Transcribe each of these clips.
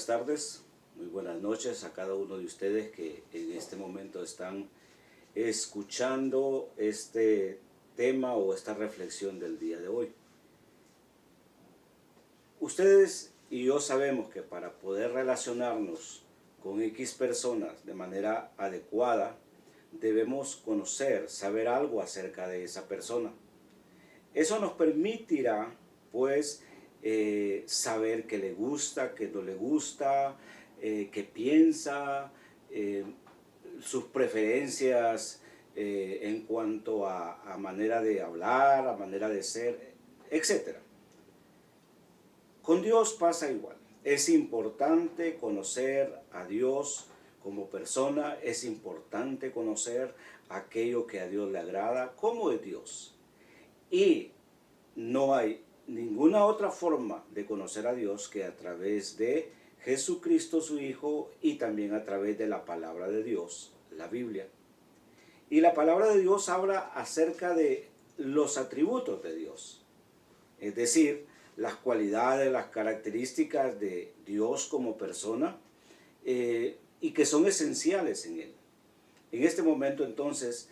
tardes, muy buenas noches a cada uno de ustedes que en este momento están escuchando este tema o esta reflexión del día de hoy. Ustedes y yo sabemos que para poder relacionarnos con X personas de manera adecuada, debemos conocer, saber algo acerca de esa persona. Eso nos permitirá, pues, saber qué le gusta, qué no le gusta, qué piensa, sus preferencias en cuanto a manera de hablar, a manera de ser, etc. Con Dios pasa igual. Es importante conocer a Dios como persona, es importante conocer aquello que a Dios le agrada, como es Dios. Y no hay ninguna otra forma de conocer a Dios que a través de Jesucristo su Hijo y también a través de la palabra de Dios, la Biblia. Y la palabra de Dios habla acerca de los atributos de Dios, es decir, las cualidades, las características de Dios como persona y que son esenciales en Él. En este momento entonces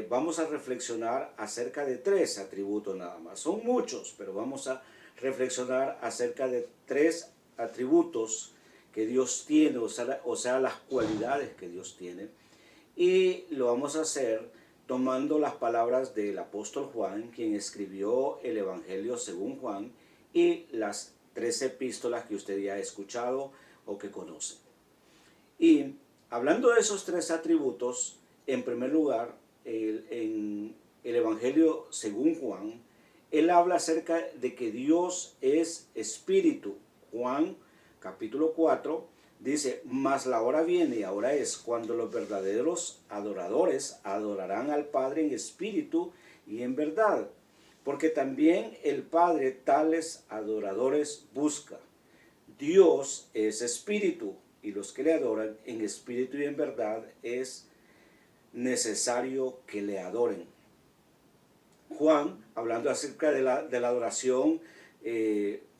vamos a reflexionar acerca de 3 atributos nada más. Son muchos, pero vamos a reflexionar acerca de 3 atributos que Dios tiene, o sea, las cualidades que Dios tiene. Y lo vamos a hacer tomando las palabras del apóstol Juan, quien escribió el Evangelio según Juan, y las 3 epístolas que usted ya ha escuchado o que conoce. Y hablando de esos 3 atributos, en primer lugar, en el Evangelio según Juan, él habla acerca de que Dios es espíritu. Juan capítulo 4 dice, mas la hora viene y ahora es cuando los verdaderos adoradores adorarán al Padre en espíritu y en verdad, porque también el Padre tales adoradores busca. Dios es espíritu y los que le adoran en espíritu y en verdad es necesario que le adoren. Juan, hablando acerca de la adoración,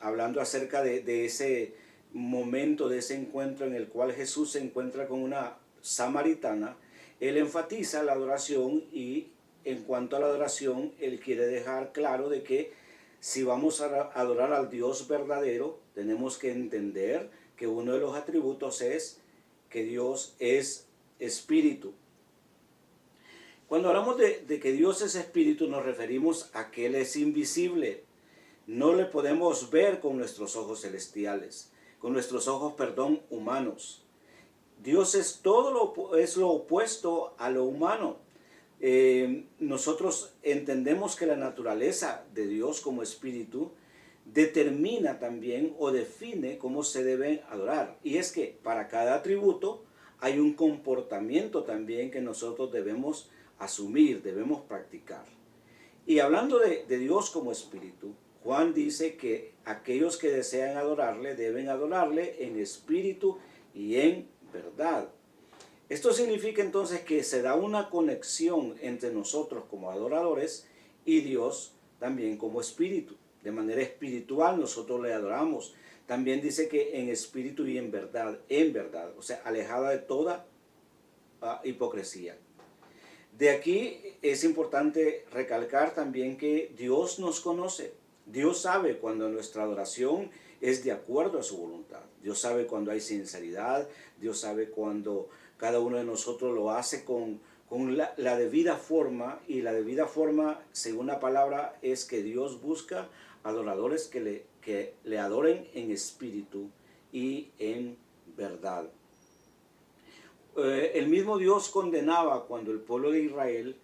hablando acerca de ese momento, de ese encuentro en el cual Jesús se encuentra con una samaritana, él enfatiza la adoración y en cuanto a la adoración, él quiere dejar claro de que si vamos a adorar al Dios verdadero, tenemos que entender que uno de los atributos es que Dios es espíritu. Cuando hablamos de que Dios es espíritu, nos referimos a que Él es invisible. No le podemos ver con nuestros ojos celestiales, con nuestros ojos, humanos. Dios es es lo opuesto a lo humano. Nosotros entendemos que la naturaleza de Dios como espíritu determina también o define cómo se debe adorar. Y es que para cada atributo hay un comportamiento también que nosotros debemos asumir, debemos practicar. Y hablando de Dios como espíritu, Juan dice que aquellos que desean adorarle deben adorarle en espíritu y en verdad. Esto significa entonces que se da una conexión entre nosotros como adoradores y Dios también como espíritu. De manera espiritual nosotros le adoramos. También dice que en espíritu y en verdad, o sea, alejada de toda hipocresía. De aquí es importante recalcar también que Dios nos conoce. Dios sabe cuando nuestra adoración es de acuerdo a su voluntad. Dios sabe cuando hay sinceridad. Dios sabe cuando cada uno de nosotros lo hace con la debida forma. Y la debida forma, según la palabra, es que Dios busca adoradores que le adoren en espíritu y en verdad. El mismo Dios condenaba cuando el pueblo de Israel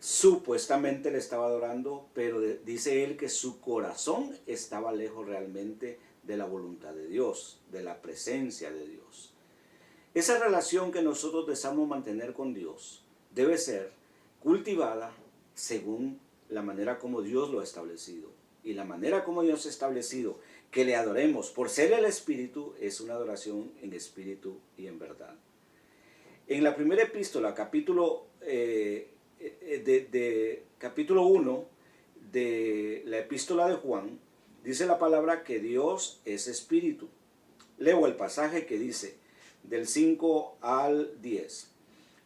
supuestamente le estaba adorando, pero dice él que su corazón estaba lejos realmente de la voluntad de Dios, de la presencia de Dios. Esa relación que nosotros deseamos mantener con Dios debe ser cultivada según la manera como Dios lo ha establecido. Y la manera como Dios ha establecido que le adoremos por ser el Espíritu es una adoración en espíritu y en verdad. En la primera epístola, capítulo 1 de la epístola de Juan, dice la palabra que Dios es espíritu. Leo el pasaje que dice, del 5 al 10.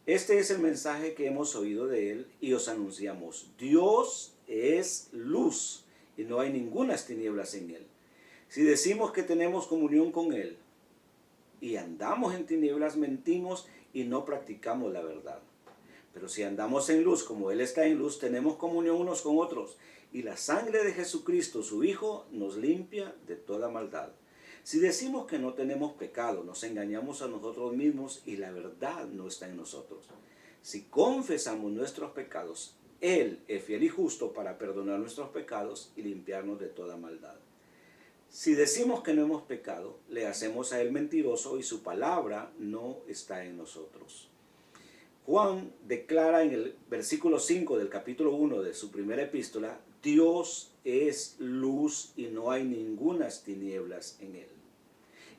Este es el mensaje que hemos oído de él y os anunciamos. Dios es luz y no hay ningunas tinieblas en él. Si decimos que tenemos comunión con él y andamos en tinieblas, mentimos y no practicamos la verdad. Pero si andamos en luz como Él está en luz, tenemos comunión unos con otros. Y la sangre de Jesucristo, su Hijo, nos limpia de toda maldad. Si decimos que no tenemos pecado, nos engañamos a nosotros mismos y la verdad no está en nosotros. Si confesamos nuestros pecados, Él es fiel y justo para perdonar nuestros pecados y limpiarnos de toda maldad. Si decimos que no hemos pecado, le hacemos a Él mentiroso y su palabra no está en nosotros. Juan declara en el versículo 5 del capítulo 1 de su primera epístola: Dios es luz y no hay ningunas tinieblas en Él.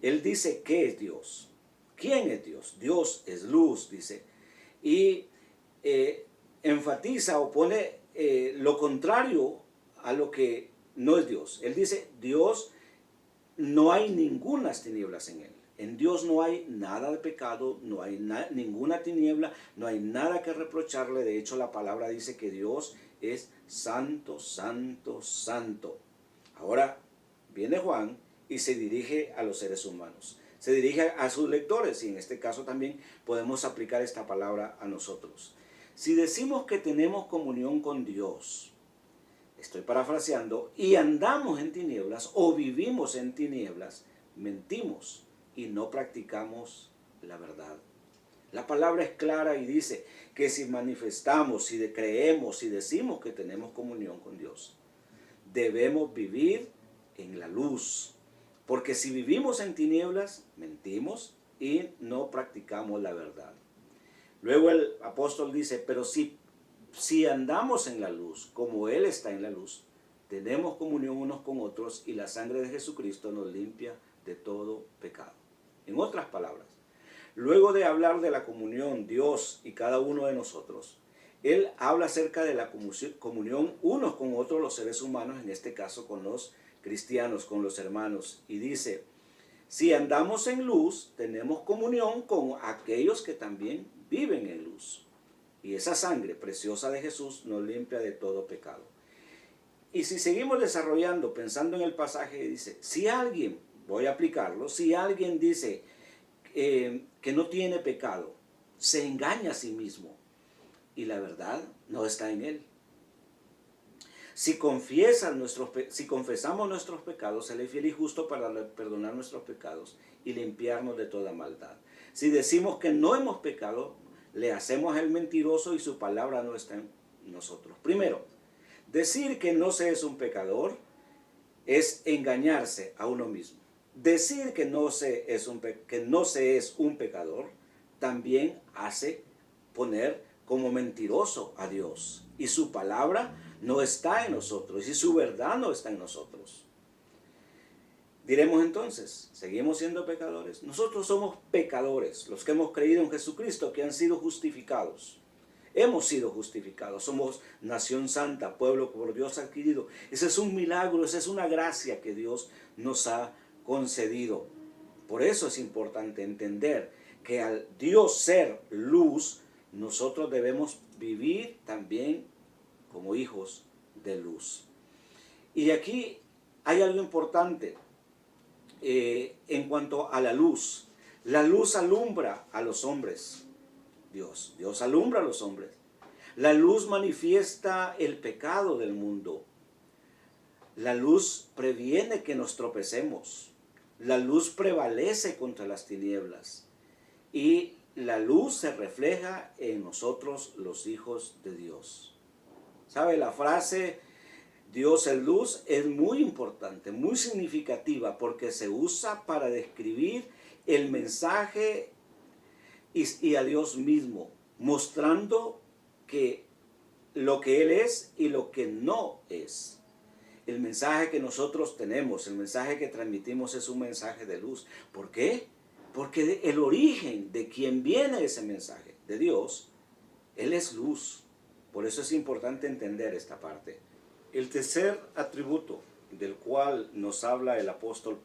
Él dice, ¿qué es Dios? ¿Quién es Dios? Dios es luz, dice. Y enfatiza o pone lo contrario a lo que no es Dios. Él dice, Dios, no hay ningunas tinieblas en Él. En Dios no hay nada de pecado, no hay ninguna tiniebla, no hay nada que reprocharle. De hecho, la palabra dice que Dios es santo, santo, santo. Ahora viene Juan y se dirige a los seres humanos. Se dirige a sus lectores y en este caso también podemos aplicar esta palabra a nosotros. Si decimos que tenemos comunión con Dios, estoy parafraseando, y andamos en tinieblas o vivimos en tinieblas, mentimos y no practicamos la verdad. La palabra es clara y dice que si manifestamos, si creemos, si decimos que tenemos comunión con Dios, debemos vivir en la luz. Porque si vivimos en tinieblas, mentimos y no practicamos la verdad. Luego el apóstol dice, pero si andamos en la luz, como Él está en la luz, tenemos comunión unos con otros y la sangre de Jesucristo nos limpia de todo pecado. En otras palabras, luego de hablar de la comunión, Dios y cada uno de nosotros, Él habla acerca de la comunión unos con otros, los seres humanos, en este caso con los cristianos, con los hermanos, y dice, si andamos en luz, tenemos comunión con aquellos que también viven en luz. Y esa sangre preciosa de Jesús nos limpia de todo pecado. Y si seguimos desarrollando, pensando en el pasaje, dice, si alguien, voy a aplicarlo, si alguien dice que no tiene pecado, se engaña a sí mismo y la verdad no está en él. Si confesamos nuestros pecados, Él es fiel y justo para perdonar nuestros pecados y limpiarnos de toda maldad. Si decimos que no hemos pecado, le hacemos a Él mentiroso y su palabra no está en nosotros. Primero, decir que no se es un pecador es engañarse a uno mismo. Decir que no se es un pecador también hace poner como mentiroso a Dios. Y su palabra no está en nosotros y su verdad no está en nosotros. Diremos entonces, ¿seguimos siendo pecadores? Nosotros somos pecadores, los que hemos creído en Jesucristo, que han sido justificados. Hemos sido justificados, somos nación santa, pueblo por Dios adquirido. Ese es un milagro, esa es una gracia que Dios nos ha concedido. Por eso es importante entender que al Dios ser luz, nosotros debemos vivir también como hijos de luz. Y aquí hay algo importante en cuanto a la luz. La luz alumbra a los hombres. Dios alumbra a los hombres. La luz manifiesta el pecado del mundo. La luz previene que nos tropecemos. La luz prevalece contra las tinieblas. Y la luz se refleja en nosotros, los hijos de Dios. ¿Sabe? La frase Dios es luz es muy importante, muy significativa, porque se usa para describir el mensaje y a Dios mismo, mostrando que lo que Él es y lo que no es. El mensaje que nosotros tenemos, el mensaje que transmitimos es un mensaje de luz. ¿Por qué? Porque el origen de quien viene ese mensaje, de Dios, Él es luz. Por eso es importante entender esta parte. El tercer atributo del cual nos habla el apóstol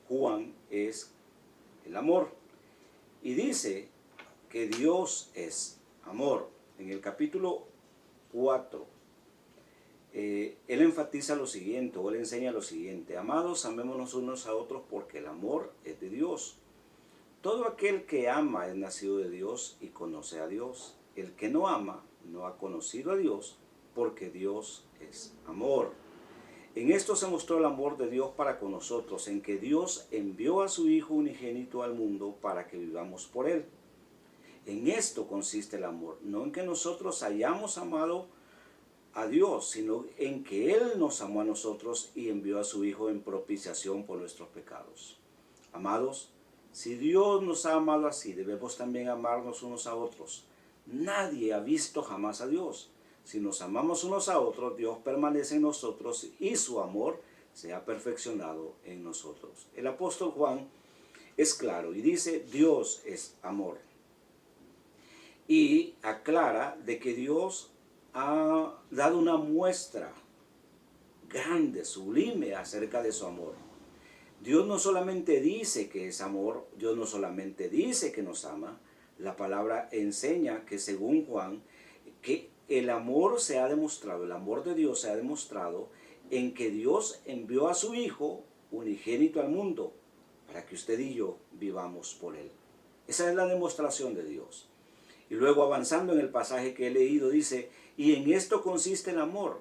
Juan es el amor. Y dice que Dios es amor. En el capítulo 4, él enfatiza lo siguiente, o él enseña lo siguiente: amados, amémonos unos a otros porque el amor es de Dios. Todo aquel que ama es nacido de Dios y conoce a Dios. El que no ama no ha conocido a Dios, porque Dios es amor. En esto se mostró el amor de Dios para con nosotros, en que Dios envió a su Hijo unigénito al mundo para que vivamos por Él. En esto consiste el amor, no en que nosotros hayamos amado a Dios, sino en que Él nos amó a nosotros y envió a su Hijo en propiciación por nuestros pecados. Amados, si Dios nos ha amado así, debemos también amarnos unos a otros. Nadie ha visto jamás a Dios. Si nos amamos unos a otros, Dios permanece en nosotros y su amor se ha perfeccionado en nosotros. El apóstol Juan es claro y dice, Dios es amor. Y aclara de que Dios ha dado una muestra grande, sublime acerca de su amor. Dios no solamente dice que es amor, Dios no solamente dice que nos ama, la palabra enseña que según Juan, que el amor se ha demostrado, el amor de Dios se ha demostrado en que Dios envió a su Hijo unigénito al mundo para que usted y yo vivamos por Él. Esa es la demostración de Dios. Y luego avanzando en el pasaje que he leído dice, y en esto consiste el amor.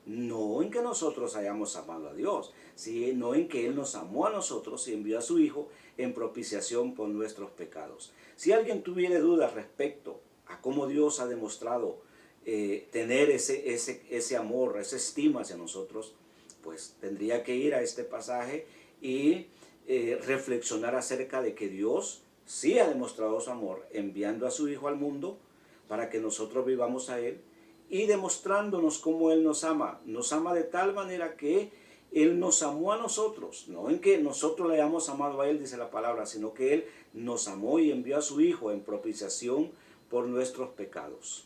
No en que nosotros hayamos amado a Dios, sino en que Él nos amó a nosotros y envió a su Hijo en propiciación por nuestros pecados. Si alguien tuviera dudas respecto a cómo Dios ha demostrado tener ese amor, esa estima hacia nosotros, pues tendría que ir a este pasaje y reflexionar acerca de que Dios sí ha demostrado su amor enviando a su Hijo al mundo para que nosotros vivamos a Él y demostrándonos cómo Él nos ama. Nos ama de tal manera que Él nos amó a nosotros, no en que nosotros le hayamos amado a Él, dice la palabra, sino que Él nos amó y envió a su Hijo en propiciación por nuestros pecados.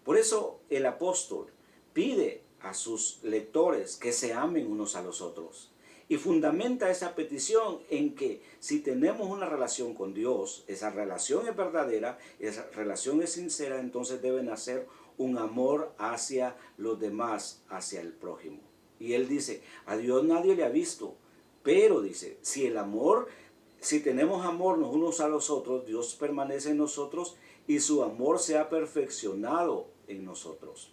Por eso el apóstol pide a sus lectores que se amen unos a los otros. Y fundamenta esa petición en que si tenemos una relación con Dios, esa relación es verdadera, esa relación es sincera, entonces debe nacer un amor hacia los demás, hacia el prójimo. Y él dice, a Dios nadie le ha visto, pero dice, si tenemos amor los unos a los otros, Dios permanece en nosotros y su amor se ha perfeccionado en nosotros.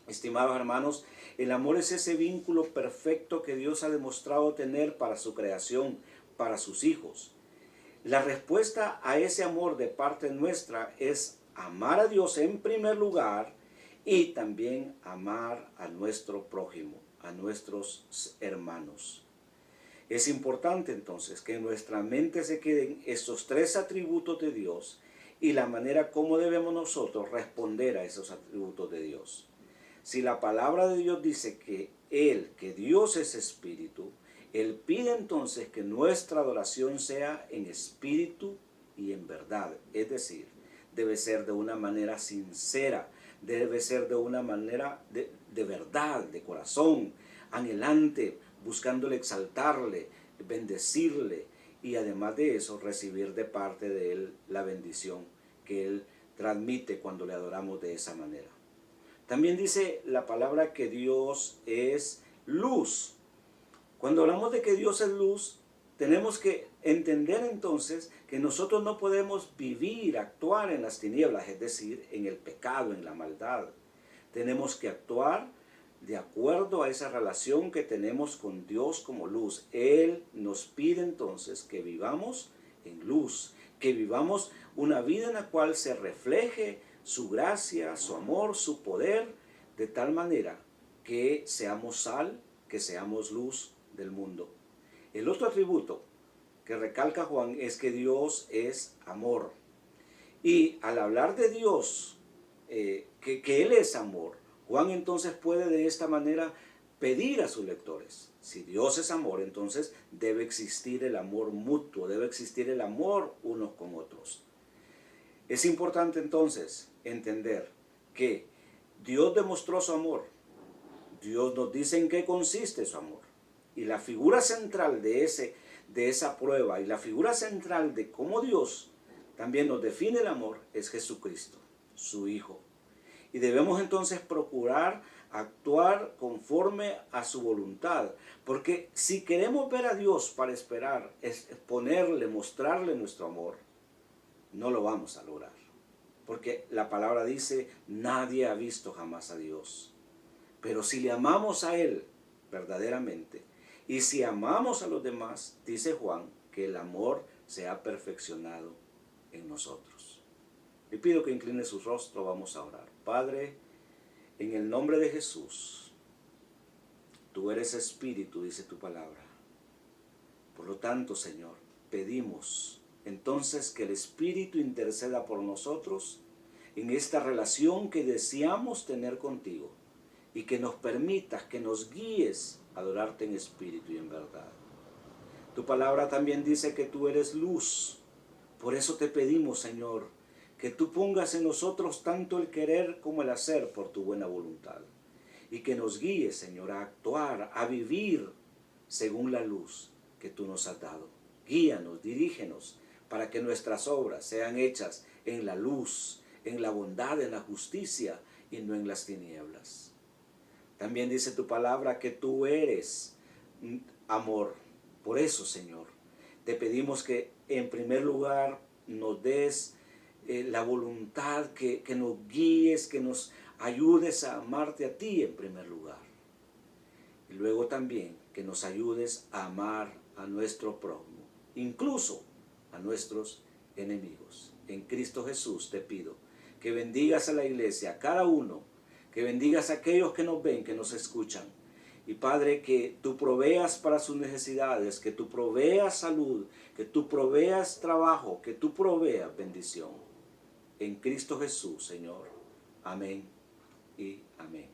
Estimados hermanos, el amor es ese vínculo perfecto que Dios ha demostrado tener para su creación, para sus hijos. La respuesta a ese amor de parte nuestra es amar a Dios en primer lugar y también amar a nuestro prójimo, a nuestros hermanos. Es importante entonces que en nuestra mente se queden estos tres atributos de Dios y la manera como debemos nosotros responder a esos atributos de Dios. Si la palabra de Dios dice que Dios es espíritu, Él pide entonces que nuestra adoración sea en espíritu y en verdad. Es decir, debe ser de una manera sincera, debe ser de una manera de verdad, de corazón, anhelante, buscándole exaltarle, bendecirle y además de eso recibir de parte de Él la bendición que Él transmite cuando le adoramos de esa manera. También dice la palabra que Dios es luz. Cuando hablamos de que Dios es luz, tenemos que entender entonces que nosotros no podemos vivir, actuar en las tinieblas, es decir, en el pecado, en la maldad. Tenemos que actuar de acuerdo a esa relación que tenemos con Dios como luz. Él nos pide entonces que vivamos en luz, que vivamos una vida en la cual se refleje su gracia, su amor, su poder, de tal manera que seamos sal, que seamos luz del mundo. El otro atributo que recalca Juan es que Dios es amor. Y al hablar de Dios, que Él es amor, Juan entonces puede de esta manera pedir a sus lectores. Si Dios es amor, entonces debe existir el amor mutuo, debe existir el amor unos con otros. Es importante entonces entender que Dios demostró su amor. Dios nos dice en qué consiste su amor. Y la figura central de esa prueba y la figura central de cómo Dios también nos define el amor es Jesucristo, su Hijo. Y debemos entonces procurar actuar conforme a su voluntad. Porque si queremos ver a Dios para esperar, exponerle, mostrarle nuestro amor, no lo vamos a lograr. Porque la palabra dice, nadie ha visto jamás a Dios. Pero si le amamos a Él verdaderamente, y si amamos a los demás, dice Juan, que el amor se ha perfeccionado en nosotros. Le pido que incline su rostro, vamos a orar. Padre, en el nombre de Jesús, tú eres espíritu, dice tu palabra. Por lo tanto, Señor, pedimos entonces que el Espíritu interceda por nosotros en esta relación que deseamos tener contigo y que nos permitas, que nos guíes a adorarte en espíritu y en verdad. Tu palabra también dice que tú eres luz. Por eso te pedimos, Señor, que tú pongas en nosotros tanto el querer como el hacer por tu buena voluntad. Y que nos guíes, Señor, a actuar, a vivir según la luz que tú nos has dado. Guíanos, dirígenos, para que nuestras obras sean hechas en la luz, en la bondad, en la justicia y no en las tinieblas. También dice tu palabra que tú eres amor. Por eso, Señor, te pedimos que en primer lugar nos des la voluntad, que nos guíes, que nos ayudes a amarte a ti en primer lugar. Y luego también que nos ayudes a amar a nuestro prójimo, incluso a nuestros enemigos. En Cristo Jesús te pido que bendigas a la iglesia, a cada uno, que bendigas a aquellos que nos ven, que nos escuchan. Y Padre, que tú proveas para sus necesidades, que tú proveas salud, que tú proveas trabajo, que tú proveas bendición. En Cristo Jesús, Señor. Amén y amén.